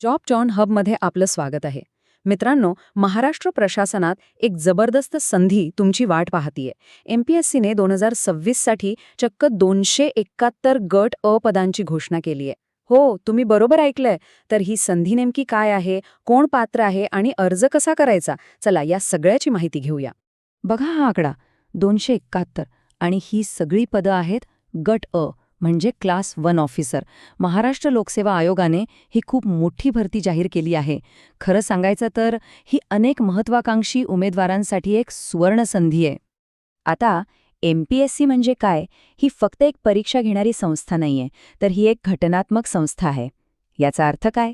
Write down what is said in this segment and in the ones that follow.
Job John हबमध्ये आपलं स्वागत आहे. मित्रांनो, महाराष्ट्र प्रशासनात एक जबरदस्त संधी तुमची वाट पाहतीये. MPSCने 2026 साठी चक्क 271 गट अ पदांची घोषणा केली आहे. हो, तुम्ही बरोबर ऐकलंय. तर ही संधी नेमकी काय आहे, कोण पात्र आहे आणि अर्ज कसा करायचा? चला या सगळ्याची माहिती घेऊया. बघा हा आकडा 271 आणि ही सगळी पदं आहेत गट अ म्हणजे क्लास 1 ऑफिसर. महाराष्ट्र लोकसेवा आयोगाने ही खूप मोठी भरती जाहीर केली आहे. खरं सांगायचं तर ही अनेक महत्वाकांक्षी उमेदवारांसाठी एक सुवर्ण संधी आहे. आता MPSC म्हणजे काय? ही फक्त एक परीक्षा घेणारी संस्था नाहीये, तर ही एक घटनात्मक संस्था आहे. याचा अर्थ काय?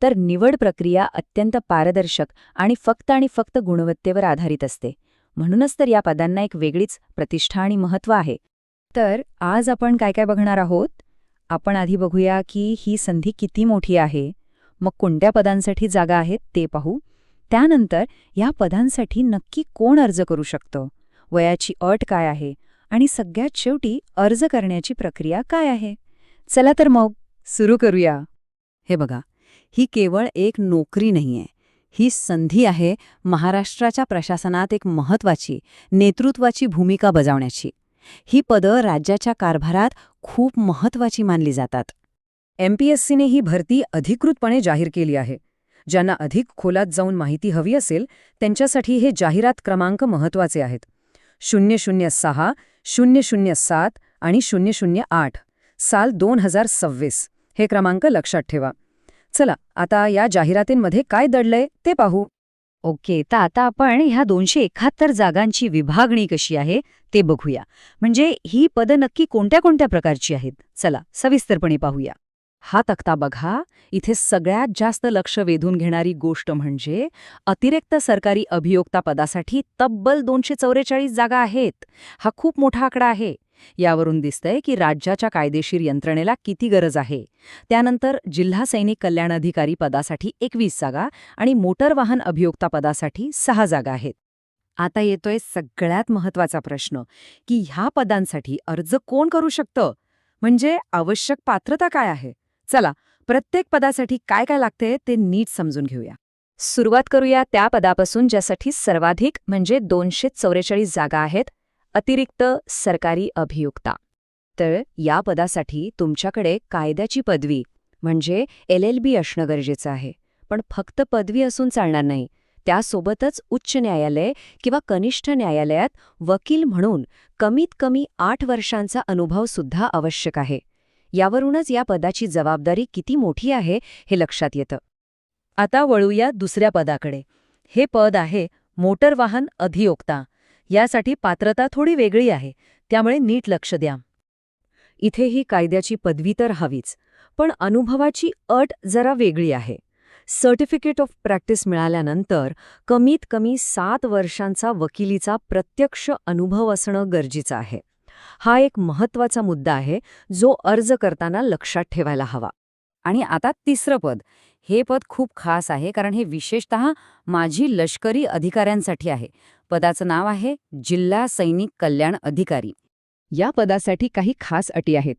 तर निवड प्रक्रिया अत्यंत पारदर्शक आणि फक्त गुणवत्तेवर आधारित असते. म्हणूनच तर या पदांना एक वेगळीच प्रतिष्ठा आणि महत्त्व आहे. तर आज आपण काय काय बघणार आहोत? आपण आधी बघूया की ही संधी किती मोठी आहे, मग कोणत्या पदांसाठी जागा आहेत ते पाहू. त्यानंतर या पदांसाठी नक्की कोण अर्ज करू शकतं, वयाची अट काय आहे आणि सगळ्यात शेवटी अर्ज करण्याची प्रक्रिया काय आहे. चला तर मग सुरू करूया. हे बघा, ही केवळ एक नोकरी नाहीये. ही संधी आहे महाराष्ट्राच्या प्रशासनात एक महत्त्वाची, नेतृत्वाची भूमिका बजावण्याची. ही पदं राज्याच्या कारभारात खूप महत्त्वाची मानली जातात. MPSCने ही भरती अधिकृतपणे जाहीर केली आहे. ज्यांना अधिक खोलात जाऊन माहिती हवी असेल त्यांच्यासाठी हे जाहिरात क्रमांक महत्त्वाचे आहेत. 006, 007 आणि 008 साल 2026 हे क्रमांक लक्षात ठेवा. चला आता या जाहिरातींमध्ये काय दडलंय ते पाहू. ओके, तर आता आपण ह्या 271 जागांची विभागणी कशी आहे ते बघूया. म्हणजे ही पदं नक्की कोणत्या कोणत्या प्रकारची आहेत, चला सविस्तरपणे पाहूया. हा तक्ता बघा. इथे सगळ्यात जास्त लक्ष वेधून घेणारी गोष्ट म्हणजे अतिरिक्त सरकारी अभियोक्ता पदासाठी तब्बल 244 जागा आहेत. हा खूप मोठा आकडा आहे. यावरून दिसतंय की राज्याच्या कायदेशीर यंत्रणेला किती गरज आहे. त्यानंतर जिल्हा सैनिक कल्याण अधिकारी पदासाठी 21 जागा आणि मोटर वाहन अभियोक्ता पदासाठी 6 जागा आहेत. आता येतोय सगळ्यात महत्त्वाचा प्रश्न की ह्या पदांसाठी अर्ज कोण करू शकतं, म्हणजे आवश्यक पात्रता काय आहे. चला प्रत्येक पदासाठी काय काय लागते ते नीट समजून घेऊया. सुरुवात करूया त्या पदापासून ज्यासाठी सर्वाधिक म्हणजे 244 जागा आहेत, अतिरिक्त सरकारी अभियोक्ता. तर या पदासाठी तुमच्याकडे कायद्याची पदवी म्हणजे LLB असणं गरजेचं आहे. पण फक्त पदवी असून चालणार नाही. त्यासोबतच उच्च न्यायालय किंवा कनिष्ठ न्यायालयात वकील म्हणून कमीत कमी 8 वर्षांचा अनुभव सुद्धा आवश्यक आहे. यावरूनच या पदाची जबाबदारी किती मोठी आहे हे लक्षात येतं. आता वळूया दुसऱ्या पदाकडे. हे पद आहे मोटर वाहन अभियोक्ता. यासाठी पात्रता थोडी वेगळी आहे, त्यामुळे नीट लक्ष द्या. इथेही कायद्याची पदवी तर हवीच, पण अनुभवाची अट जरा वेगळी आहे. सर्टिफिकेट ऑफ प्रॅक्टिस मिळाल्यानंतर कमीत कमी 7 वर्षांचा वकिलीचा प्रत्यक्ष अनुभव असणं गरजेचं आहे. हा एक महत्त्वाचा मुद्दा आहे जो अर्ज करताना लक्षात ठेवायला हवा. आणि आता तिसरं पद. हे पद खूप खास आहे कारण हे विशेषतः माजी लष्करी अधिकाऱ्यांसाठी आहे. पदाचं नाव आहे जिल्हा सैनिक कल्याण अधिकारी. या पदासाठी काही खास अटी आहेत.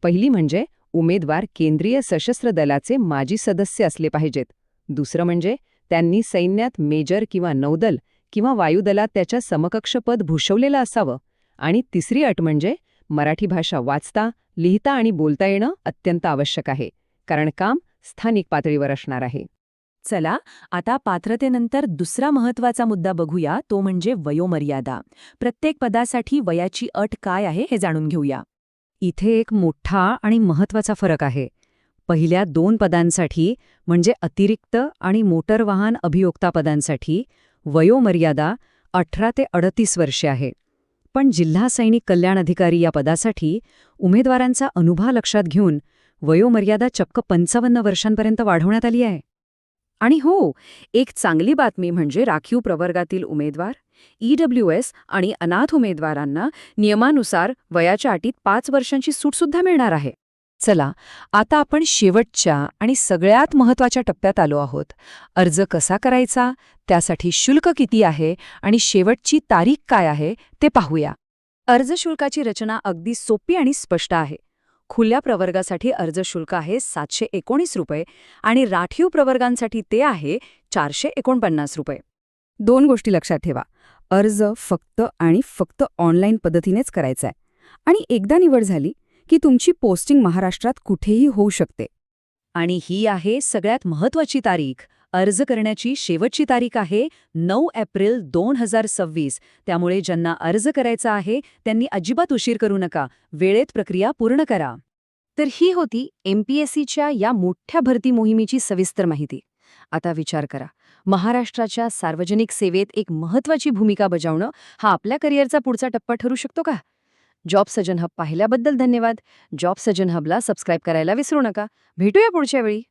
पहिली म्हणजे उमेदवार केंद्रीय सशस्त्र दलाचे माजी सदस्य असले पाहिजेत. दुसरं म्हणजे त्यांनी सैन्यात मेजर किंवा नौदल किंवा वायुदलात त्याच्या समकक्ष पद भूषवलेलं असावं. आणि तिसरी अट म्हणजे मराठी भाषा वाचता, लिहिता आणि बोलता येणं अत्यंत आवश्यक आहे, कारण काम स्थानिक पातळीवर असणार आहे. चला आता पात्रतेनंतर दुसरा महत्त्वाचा मुद्दा बघूया, तो म्हणजे वयोमर्यादा. प्रत्येक पदासाठी वयाची अट काय आहे हे जाणून घेऊया. इथे एक मोठा आणि महत्त्वाचा फरक आहे. पहिल्या 2 पदांसाठी म्हणजे अतिरिक्त आणि मोटर वाहन अभियोक्ता पदांसाठी वयोमर्यादा 18 ते 38 वर्षे आहे. पण जिल्हा सैनिक कल्याण अधिकारी या पदासाठी उमेदवारांचा अनुभव लक्षात घेऊन वयोमर्यादा चक्क 55 वर्षांपर्यंत वाढवण्यात आली आहे. आणि हो, एक चांगली बातमी म्हणजे राखीव प्रवर्गातील उमेदवार, EWS आणि अनाथ उमेदवारांना नियमानुसार वयाच्या अटीत 5 वर्षांची सूटसुद्धा मिळणार आहे. चला आता आपण शेवटच्या आणि सगळ्यात महत्त्वाच्या टप्प्यात आलो आहोत. अर्ज कसा करायचा, त्यासाठी शुल्क किती आहे आणि शेवटची तारीख काय आहे ते पाहूया. अर्ज शुल्काची रचना अगदी सोपी आणि स्पष्ट आहे. खुल्या प्रवर्गासाठी अर्ज शुल्क आहे 719 रुपये आणि राखीव प्रवर्गांसाठी ते आहे 449 रुपये. 2 गोष्टी लक्षात ठेवा. अर्ज फक्त आणि फक्त ऑनलाईन पद्धतीनेच करायचा आहे. आणि एकदा निवड झाली की तुमची पोस्टिंग महाराष्ट्रात कुठेही होऊ शकते. आणि ही आहे सगळ्यात महत्त्वाची तारीख. अर्ज करण्याची शेवटची तारीख आहे 9 एप्रिल 2026. त्यामुळे ज्यांना अर्ज करायचा आहे त्यांनी अजिबात उशीर करू नका. वेळेत प्रक्रिया पूर्ण करा. तर ही होती MPSCच्या या मोठ्या भरती मोहिमेची सविस्तर माहिती. आता विचार करा, महाराष्ट्राच्या सार्वजनिक सेवेत एक महत्त्वाची भूमिका बजावणं हा आपल्या करिअरचा पुढचा टप्पा ठरू शकतो का? जॉब सजन हब पाहिल्याबद्दल धन्यवाद. जॉब सजन हबला सबस्क्राईब करायला विसरू नका. भेटूया पुढच्या वेळी.